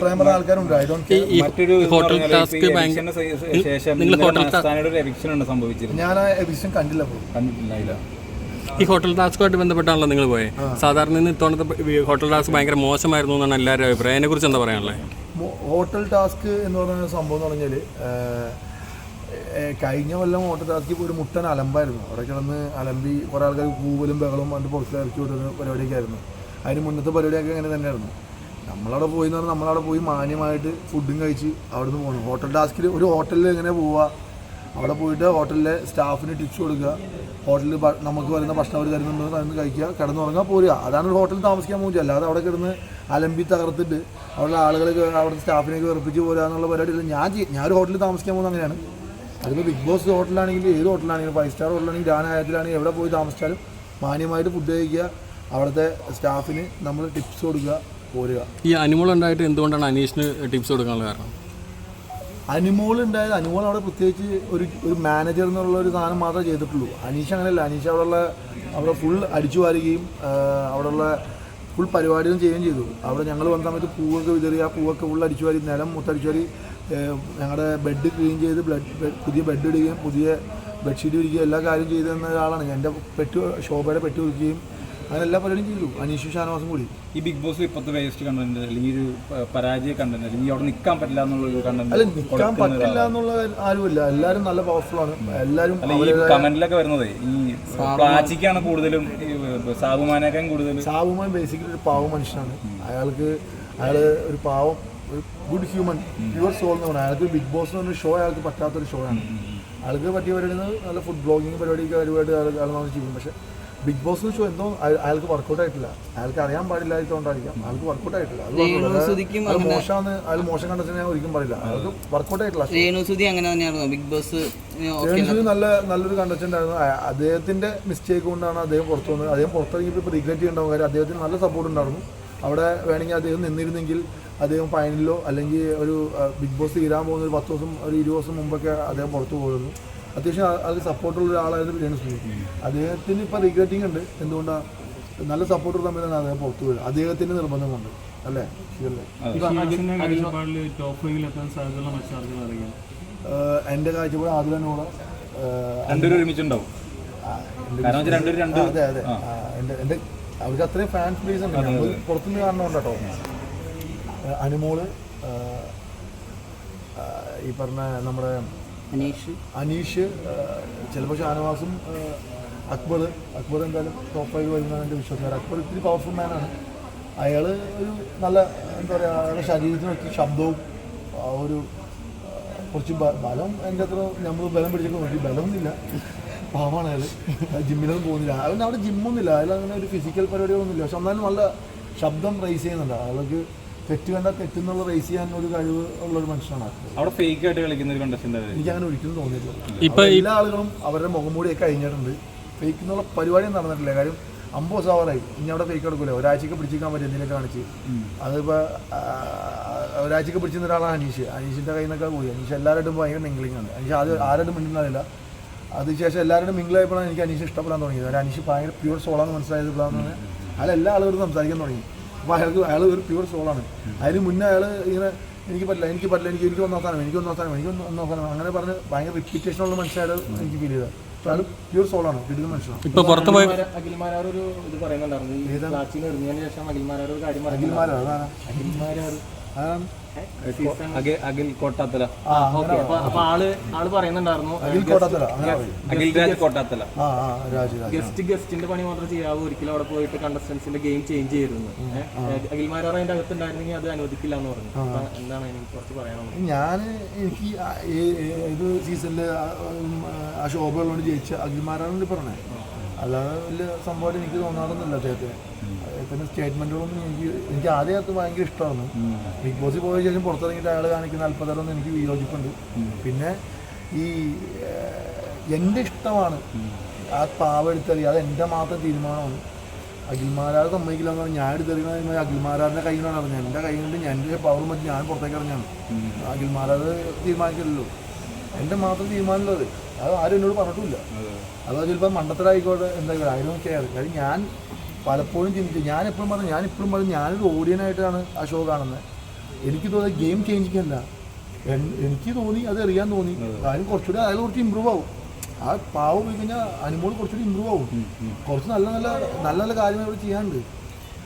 പറയുന്ന ആൾക്കാരുണ്ട്. ഞാൻ ആ എവിക്ഷൻ കണ്ടില്ല. ഈ ഹോട്ടൽ ടാസ്കുമായിട്ട് ബന്ധപ്പെട്ടാണല്ലോ നിങ്ങൾ പോയത്. സാധാരണ ഇത്തവണത്തെ ഹോട്ടൽ ടാസ്ക് ഭയങ്കര മോശമായിരുന്നു എന്നാണ് എല്ലാവരും അഭിപ്രായം. അതിനെക്കുറിച്ച് എന്താ പറയാനുള്ളത്? ഹോട്ടൽ ടാസ്ക് എന്ന് പറയുന്ന സംഭവം എന്ന് പറഞ്ഞാൽ കഴിഞ്ഞ കൊല്ലം ഹോട്ടൽ ടാസ്കിൽ ഒരു മുട്ടൻ അലമ്പായിരുന്നു. അവിടെ കിടന്ന് അലമ്പി കുറേ ആൾക്കാർ കൂവലും ബഹളവും അതിൻ്റെ പുറത്ത് ഇറക്കി വിടുന്ന പരിപാടിയൊക്കെ ആയിരുന്നു. അതിന് മുന്നത്തെ പരിപാടിയൊക്കെ അങ്ങനെ തന്നെയായിരുന്നു. നമ്മളവിടെ പോയി എന്ന് പറഞ്ഞാൽ നമ്മളവിടെ പോയി മാന്യമായിട്ട് ഫുഡും കഴിച്ച് അവിടെ നിന്ന് പോകണം. ഹോട്ടൽ ടാസ്കിൽ ഒരു ഹോട്ടലിൽ എങ്ങനെ പോവുക, അവിടെ പോയിട്ട് ഹോട്ടലിലെ സ്റ്റാഫിന് ടിപ്സ് കൊടുക്കുക, ഹോട്ടലിൽ നമുക്ക് വരുന്ന ഭക്ഷണം അവർ തരുന്നുണ്ടോ അതിന് കഴിക്കുക, കിടന്നുറങ്ങാൻ പോരുക. അതാണ് ഒരു ഹോട്ടലിൽ താമസിക്കാൻ പോകില്ല. അല്ലാതെ അവിടെ കിടന്ന് അലമ്പി തകർത്തിട്ട് അവിടെയുള്ള ആളുകളെ അവിടുത്തെ സ്റ്റാഫിനെയൊക്കെ വെറുപ്പിച്ച് പോരുക എന്നുള്ള പരിപാടിയില്ല. ഞാനൊരു ഹോട്ടലിൽ താമസിക്കാൻ പോകുന്നത് അങ്ങനെയാണ്. അതിപ്പോൾ ബിഗ് ബോസ് ഹോട്ടലാണെങ്കിലും ഏത് ഹോട്ടലാണെങ്കിലും 5 സ്റ്റാർ ഹോട്ടലാണെങ്കിൽ രാനായത്തിലാണെങ്കിൽ എവിടെ പോയി താമസിച്ചാലും മാന്യമായിട്ട് ഫുഡ് കഴിക്കുക, അവിടുത്തെ സ്റ്റാഫിന് നമ്മൾ ടിപ്സ് കൊടുക്കുക, പോരുക. ഈ അനിമോൾ ഉണ്ടായിട്ട് എന്തുകൊണ്ടാണ് അനീഷിന് ടിപ്സ് കൊടുക്കാനുള്ള കാരണം? അനിമോൾ ഉണ്ടായത് അനിമോൾ അവിടെ പ്രത്യേകിച്ച് ഒരു മാനേജർ എന്നുള്ള ഒരു സാധനം മാത്രമേ ചെയ്തിട്ടുള്ളൂ. അനീഷ് അങ്ങനെയല്ല. അനീഷ് അവിടെ ഫുൾ അടിച്ചു വാരുകയും അവിടെയുള്ള ഫുൾ പരിപാടികളും ചെയ്യുകയും ചെയ്തു. അവിടെ ഞങ്ങൾ വന്ന സമയത്ത് പൂവൊക്കെ വിതറി ആ പൂവൊക്കെ ഫുൾ അടിച്ചു വാരി, നിലം മൊത്തടിച്ചു വാരി, ഞങ്ങളുടെ ബെഡ് ക്ലീൻ ചെയ്ത് പുതിയ ബെഡ് ഇടുകയും പുതിയ ബെഡ്ഷീറ്റ് വിരിക്കുകയും എല്ലാ കാര്യം ചെയ്തു തന്ന ഒരാളാണ്. എൻ്റെ ശോഭയുടെ പെട്ട് വിരിക്കുകയും അങ്ങനെ എല്ലാ പരിപാടിയും ചെയ്തു. അനീഷും ഷാനവാസും കൂടി. ഈ ബിഗ് ബോസ് ഇപ്പോഴത്തെ വേസ്റ്റ് കണ്ടന്റ് അല്ലെങ്കിൽ ഒരു പരാജയ കണ്ടന്റ് അല്ലെങ്കിൽ അവിടെ നിൽക്കാൻ പറ്റില്ല എന്നുള്ളൊരു കണ്ടന്റ് അല്ല, നിൽക്കാൻ പറ്റില്ല എന്നുള്ള ആരുമില്ല. എല്ലാവരും നല്ല പവർഫുള്ളാണ്. എല്ലാവരും കമന്റിലൊക്കെ വരുന്നത് ഈ പ്ലാച്ചിക്കാണ് കൂടുതലും, സാബുമാനേക്കാൾ കൂടുതൽ. സാബുമാൻ ബേസിക്കലി ഒരു പാവം മനുഷ്യനാണ്. അയാൾ ഒരു പാവം, ഒരു ഗുഡ് ഹ്യൂമൻ, പ്യുവർ സോൾ എന്ന് പറഞ്ഞാൽ അയാൾക്ക് ബിഗ് ബോസ് എന്ന് പറഞ്ഞ ഷോ അയാൾക്ക് പറ്റാത്തൊരു ഷോ ആണ്. അയാൾക്ക് പറ്റിയ പരിപാടി നല്ല ഫുഡ് ബ്ലോഗിങ് പരിപാടിയൊക്കെ ഒരുപാട് ആൾ ചെയ്യും. പക്ഷേ ബിഗ് ബോസ് ഷോ എന്തോ അയാൾക്ക് വർക്കൗട്ട് ആയിട്ടില്ല. അയാൾക്ക് അറിയാൻ പാടില്ലാത്തതുകൊണ്ടായിരിക്കാം അയാൾക്ക് വർക്കൗട്ട് ആയിട്ടില്ല. അത് മോശമാണ്, അയാൾ മോശം കണ്ടെത്തി ഞാൻ ഒരിക്കലും പറയില്ല. അയാൾക്ക് വർക്കൗട്ട് ആയിട്ടില്ല. നല്ലൊരു കണ്ടസ്റ്റന്റ് ആയിരുന്നു. അദ്ദേഹത്തിന്റെ മിസ്റ്റേക്ക് കൊണ്ടാണ് അദ്ദേഹം പുറത്തു വന്നത്. അദ്ദേഹം പുറത്തിറങ്ങിയപ്പോൾ ഇപ്പോൾ റിഗ്രറ്റ് ചെയ്യേണ്ടാവും. കാര്യം അദ്ദേഹത്തിന് നല്ല സപ്പോർട്ട് ഉണ്ടായിരുന്നു. അവിടെ വേണമെങ്കിൽ അദ്ദേഹം നിന്നിരുന്നെങ്കിൽ അദ്ദേഹം ഫൈനലിലോ അല്ലെങ്കിൽ ഒരു ബിഗ് ബോസ് തീരാൻ പോകുന്ന ഒരു 10 ദിവസം ഒരു 20 ദിവസം മുമ്പൊക്കെ അദ്ദേഹം പുറത്തു പോയിരുന്നു. അത്യാവശ്യം അത് സപ്പോർട്ടുള്ള ഒരാളായിരുന്നു രേണുസുതി. അദ്ദേഹത്തിന് ഇപ്പോൾ റിഗ്രറ്റിംഗ് ഉണ്ട്. എന്തുകൊണ്ടാണ്? നല്ല സപ്പോർട്ട് തമ്മിലാണ് അദ്ദേഹം പുറത്തു പോയത്. അദ്ദേഹത്തിൻ്റെ നിർബന്ധം കൊണ്ട് അല്ലേ? എൻ്റെ കാഴ്ചപ്പാട് ആദിലനോട് അതെ അതെ എൻ്റെ അവർക്ക് അത്രയും ഫാൻസ് ബേസ് ഉണ്ട്. ഞങ്ങൾ പുറത്തുനിന്ന് കാണുന്നുണ്ട് കേട്ടോ. അനുമോള്, ഈ പറഞ്ഞ നമ്മുടെ അനീഷ്, ചിലപ്പോൾ ഷാനവാസും, അക്ബർ എന്തായാലും ടോപ്പ് 5 വരുന്നതാണ് എൻ്റെ വിശ്വാസം. അക്ബർ ഇത്തിരി പവർഫുൾ മാനാണ്. അയാൾ ഒരു നല്ല എന്താ പറയുക, അയാളുടെ ശരീരത്തിന് വെച്ച് ശബ്ദവും ഒരു കുറച്ച് ബലം എൻ്റെ അത്ര നമ്മൾ ബലം പിടിച്ചൊക്കെ നോക്കി. ബലമൊന്നുമില്ല, പാവമാണ് അയാൾ. ജിമ്മിലൊന്നും പോകുന്നില്ല. അവന് അവിടെ ജിമ്മൊന്നുമില്ല. അയാൾ അങ്ങനെ ഒരു ഫിസിക്കൽ പരിപാടികളൊന്നുമില്ല. പക്ഷെ എന്നാലും നല്ല ശബ്ദം റേസ് ചെയ്യുന്നുണ്ട്. അയാൾക്ക് തെറ്റ് കണ്ട തെറ്റെന്നുള്ള റേസ് ചെയ്യാൻ ഒരു കഴിവ് ഉള്ളൊരു മനുഷ്യനാണ്. അവിടെ ഫേക്ക് ആയിട്ട് കളിക്കുന്ന ഒരു കണ്ടസ്റ്റന്റ് എനിക്ക് അങ്ങനെ ഒരിക്കലും തോന്നിയിട്ടില്ല. ഇപ്പൊ എല്ലാ ആളുകളും അവരുടെ മുഖംമൂടിയൊക്കെ കഴിഞ്ഞിട്ടുണ്ട്. ഫേക്ക് എന്നുള്ള പരിപാടി നടന്നിട്ടില്ല. കാര്യം 50 ദിവസമായി ഇനി അവിടെ ഫേക്ക് എടുക്കില്ല. ഒരാഴ്ചക്ക് പിടിച്ചിരിക്കാൻ പറ്റും എന്തെങ്കിലുമൊക്കെ കാണിച്ച്. അതിപ്പോൾ ഒരാഴ്ചക്ക് പിടിച്ചിരുന്ന ഒരാളാണ് അനീഷിൻ്റെ കയ്യിൽ നിന്നൊക്കെ പോയി. അനീഷ് എല്ലാവരും ഭയങ്കര മിംഗ്ലിംഗ് ആണ്. അനീഷ് ആരും മിണ്ടുന്നില്ല. അതിനുശേഷം എല്ലാവരും മിംഗിളായപ്പോഴാണ് എനിക്ക് അനീഷ് ഇഷ്ടപ്പെടാൻ തുടങ്ങിയത്. ഒരു അനീഷ് ഭയങ്കര പ്യൂർ സോളാന്ന് മനസ്സിലായത് ഇപ്പോഴാണ്. അയാൾ എല്ലാ ആളുകളും സംസാരിക്കാൻ തുടങ്ങി. അപ്പോൾ അയാൾ ഒരു പ്യൂർ സോളാണ്. അതിന് മുന്നേ അയാൾ ഇങ്ങനെ എനിക്ക് പറ്റില്ല എനിക്ക് ഒന്നാം സ്ഥാനം അങ്ങനെ പറഞ്ഞ് ഭയങ്കര റിപ്പീറ്റേഷനുള്ള മനുഷ്യരായിട്ട് എനിക്ക് ഫീൽ ചെയ്തത്. അപ്പോൾ അയാൾ പ്യൂർ സോളാണ്, കിട്ടുന്ന മനുഷ്യനാണ്. അതാണ് അഖിൽ കോട്ടാത്തല. ആള് പറയുന്നുണ്ടായിരുന്നു ഗസ്റ്റിന്റെ പണി മാത്രം ചെയ്യാവൂ, ഒരിക്കലും അവിടെ പോയിട്ട് കണ്ടസ്റ്റൻസിന്റെ ഗെയിം ചേഞ്ച് ചെയ്തിരുന്നു. അഖിൽമാരാർ അതിന്റെ അകത്തുണ്ടായിരുന്നെങ്കിൽ അത് അനുവദിക്കില്ല എന്ന് പറഞ്ഞു. എന്താണ് എനിക്ക് കുറച്ച് പറയാനുള്ളത്? എനിക്ക് ഏത് സീസണിൽ ആ ഷോപ്പുകളോട് ജയിച്ച അഖിൽമാരാണ് പറഞ്ഞത്. അല്ലാതെ വലിയ സംഭവമായിട്ട് എനിക്ക് തോന്നാറൊന്നുമില്ല അദ്ദേഹത്തിന്. അദ്ദേഹത്തിൻ്റെ സ്റ്റേറ്റ്മെൻറ്റുകളൊന്നും എനിക്ക് ആദ്യമത്ത് ഭയങ്കര ഇഷ്ടമായിരുന്നു. ബിഗ് ബോസിൽ പോയ ശേഷം പുറത്തിറങ്ങിയിട്ട് അയാൾ കാണിക്കുന്ന അല്പതരമൊന്നും എനിക്ക് വിയോജിപ്പുണ്ട്. പിന്നെ എൻ്റെ ഇഷ്ടമാണ് ആ പാവ എടുത്തറിയുക, അത് എൻ്റെ മാത്രം തീരുമാനമാണ്. അഖിൽമാരാർ സമ്മതിക്കില്ല എന്ന് പറഞ്ഞാൽ ഞാൻ എടുത്തെറിയുന്ന അഖിൽമാരാറിൻ്റെ കയ്യിലാണ് അറിഞ്ഞത്. എൻ്റെ കയ്യിൽ കൊണ്ട് എൻ്റെ പവർ വെച്ച് ഞാൻ പുറത്തേക്ക് ഇറങ്ങിയാണ്. അഖിൽമാരാർ തീരുമാനിക്കില്ലല്ലോ, എൻ്റെ മാത്രം തീരുമാനമുള്ളത്. അത് ആരും എന്നോട് പറഞ്ഞിട്ടില്ല. അത് ചിലപ്പോൾ മണ്ടത്തരായിക്കോട്ടെ എന്തായാലും ആരും കെയർ. കാര്യം ഞാൻ പലപ്പോഴും ചിന്തിച്ചു, ഞാനിപ്പോഴും പറഞ്ഞു ഞാനൊരു ഓഡിയനായിട്ടാണ് ആ ഷോ കാണുന്നത്. എനിക്ക് തോന്നി ഗെയിം ചേഞ്ചിങ് അല്ല, എനിക്ക് തോന്നി അത് അറിയാൻ തോന്നി. കാര്യം കുറച്ചുകൂടി അയാൾ കുറച്ച് ഇമ്പ്രൂവ് ആവും. ആ പാവം പോയി കഴിഞ്ഞാൽ അനുമോൾ കുറച്ചുകൂടി ഇമ്പ്രൂവ് ആവും. കുറച്ച് നല്ല നല്ല നല്ല നല്ല കാര്യങ്ങൾ ഇവിടെ ചെയ്യാനുണ്ട്.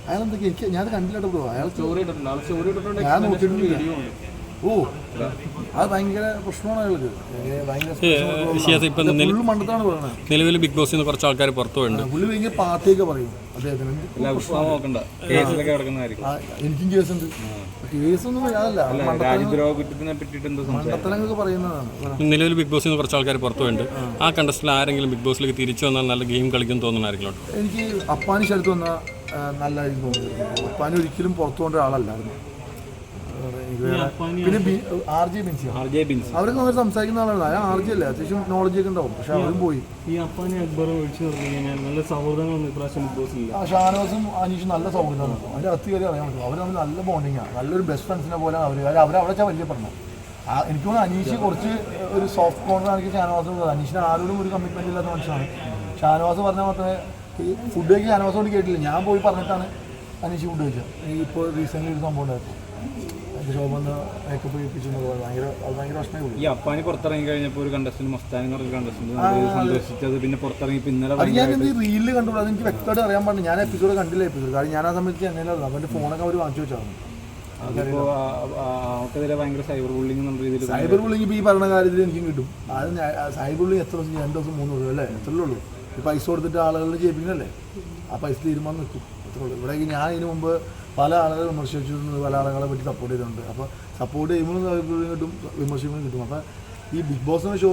അയാൾ എന്തൊക്കെ എനിക്ക് ഞാനത് കണ്ടില്ല ബ്രോ. അയാൾ സ്റ്റോറി ഇട്ടിട്ടുണ്ട്, ഞാൻ നോക്കിയിട്ടില്ല. ഓ അത് ഭയങ്കര പ്രശ്നമാണ് അയാൾക്ക്. ഭയങ്കര ഫുള്ള് മണ്ടത്താണ് പറയുന്നത്. നിലവിൽ ബിഗ് ബോസിൽ നിന്ന് കുറച്ച് ആൾക്കാർ പുറത്തു പോയിട്ടുണ്ട്. പുള്ളി ഭയങ്കര പാർട്ടിയൊക്കെ പറയും അദ്ദേഹത്തിന്. എനിക്കും കേസുണ്ട്. കേസൊന്നും അതല്ല, മണ്ടത്തനങ്ങൾക്ക് പറയുന്നതാണ്. നിലവിൽ ബിഗ് ബോസിൽ നിന്ന് കുറച്ച് ആൾക്കാർ പുറത്തു പോയിട്ടുണ്ട്. ആ കണ്ടസ്റ്റിൽ ആരെങ്കിലും ബിഗ് ബോസിലേക്ക് തിരിച്ചു വന്നാൽ നല്ല ഗെയിം കളിക്കും തോന്നുന്ന ആരെങ്കിലും? എനിക്ക് അപ്പാനി സ്ഥലത്ത് വന്നാൽ നല്ലതായിരിക്കും തോന്നുന്നത്. അപ്പാനി ഒരിക്കലും പുറത്തു കൊണ്ട ആളല്ലായിരുന്നു. പിന്നെ RJ ബിൻസി അവരൊക്കെ അങ്ങനെ സംസാരിക്കുന്ന ആളാണ്. അയാൾ RJ അല്ലേ, അത്യാവശ്യം നോളജ് ഒക്കെ ഉണ്ടാവും. പക്ഷെ അവരും പോയി. ഈ അപ്പാനി അക്ബറും ഒഴിച്ചു കഴിഞ്ഞാൽ നല്ല സൗഹൃദങ്ങളൊന്നും ഇപ്രാവശ്യം ബിഗ് ബോസില്ല. ഷാനവാസും അനീഷും നല്ല സൗഹൃദമാണ്. അതിൻ്റെ അകത്ത് കയറി അറിയാൻ പറ്റും. അവർ തമ്മിൽ നല്ല ബോണ്ടിങ്ങാണ്. നല്ലൊരു ബെസ്റ്റ് ഫ്രണ്ട്സിനെ പോലെ അവരവിടെ വെച്ചാൽ വലിയ പറഞ്ഞു. എനിക്ക് തോന്നുന്നു അനീഷ് കുറച്ച് ഒരു സോഫ്റ്റ് കോർണർ എനിക്ക് ഷാനവാസ്. അനീഷിന് ആരോടും ഒരു കമ്മിറ്റ്മെന്റ് ഇല്ലാത്ത മനുഷ്യനാണ്. ഷാനവാസ് പറഞ്ഞാൽ മാത്രമേ ഫുഡ് കഴിക്കാൻ ഷാനവാസ് കൊണ്ട് കേട്ടില്ല. ഞാൻ പോയി പറഞ്ഞിട്ടാണ് അനീഷ് ഫുഡ് കഴിച്ചത്. ഇപ്പോൾ റീസെൻ്റ്ലി ഒരു സംഭവം ഉണ്ടായിരുന്നു. ഈ അപ്പാനി പുറത്തിറങ്ങി കഴിഞ്ഞപ്പോൾ ഒരു കണ്ടസ്റ്റന്റ് മസ്താൻ എന്ന് പറഞ്ഞ കണ്ടസ്റ്റന്റ് സന്തോഷിച്ചത് പിന്നെ പുറത്തിറങ്ങി ഇന്നലെ ഞാൻ റീലിൽ കണ്ടു. അത് എനിക്ക് വ്യക്തമായിട്ട് അറിയാൻ പാടില്ല. ഞാൻ എപ്പിസോഡ് കണ്ടില്ല. എപ്പിസോഡ് കാര്യം ഞാൻ ആ സമയത്ത് ചെന്നൈയിലായിരുന്നു. അവൻ്റെ ഫോണൊക്കെ അവർ വാങ്ങിച്ചു വെച്ചാണ്. അവർക്കെതിരെ ഭയങ്കര സൈബർ ബുള്ളിങ് എന്നുള്ള രീതിയിൽ. സൈബർ ബുള്ളിങ് ഇപ്പോൾ ഈ പറഞ്ഞ കാര്യത്തിൽ എനിക്കും കിട്ടും. അത് സൈബർ ബുള്ളിങ് എത്ര ദിവസം 2 ദിവസം 3 ദിവസം അല്ലേ, എത്രയേ ഉള്ളൂ. ഈ പൈസ കൊടുത്തിട്ട് ആളുകളിൽ ചെയ്യിപ്പിക്കുന്നല്ലേ, ആ പൈസ തീരുമാനം നിൽക്കും. അത്രേ ഉള്ളൂ. ഇവിടേക്ക് ഞാൻ ഇതിനു മുമ്പ് പല ആളുകൾ വിമർശിച്ചിട്ടുണ്ട്, പല ആളുകളെ പറ്റി സപ്പോർട്ട് ചെയ്തിട്ടുണ്ട്. അപ്പോൾ സപ്പോർട്ട് ചെയ്യുമ്പോഴും കിട്ടും, വിമർശിക്കുമ്പോഴും കിട്ടും. അപ്പോൾ ഈ ബിഗ് ബോസ് എന്ന ഷോ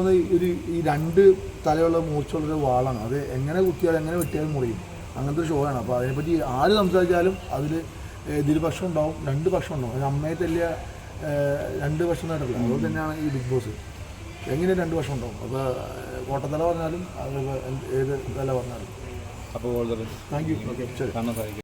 ഈ 2 തലയുള്ള മൂർച്ചയുള്ളൊരു വാളാണ്. അത് എങ്ങനെ കുത്തിയാലും എങ്ങനെ വെട്ടിയാലും മുറിയും. അങ്ങനത്തെ ഒരു ഷോ ആണ്. അപ്പോൾ അതിനെപ്പറ്റി ആര് സംസാരിച്ചാലും അതിൽ എതിർപക്ഷം ഉണ്ടാവും, 2 പക്ഷം ഉണ്ടാവും. അത് അമ്മയെ തല്ലിയ 2 പക്ഷം നേട്ടമില്ല. അതുപോലെ തന്നെയാണ് ഈ ബിഗ് ബോസ്. എങ്ങനെ 2 പക്ഷം ഉണ്ടാവും. അപ്പോൾ കോട്ടത്തല പറഞ്ഞാലും അത് ഏത് തല പറഞ്ഞാലും. അപ്പോൾ താങ്ക് യു. ശരി. കാണാൻ സാധിക്കും.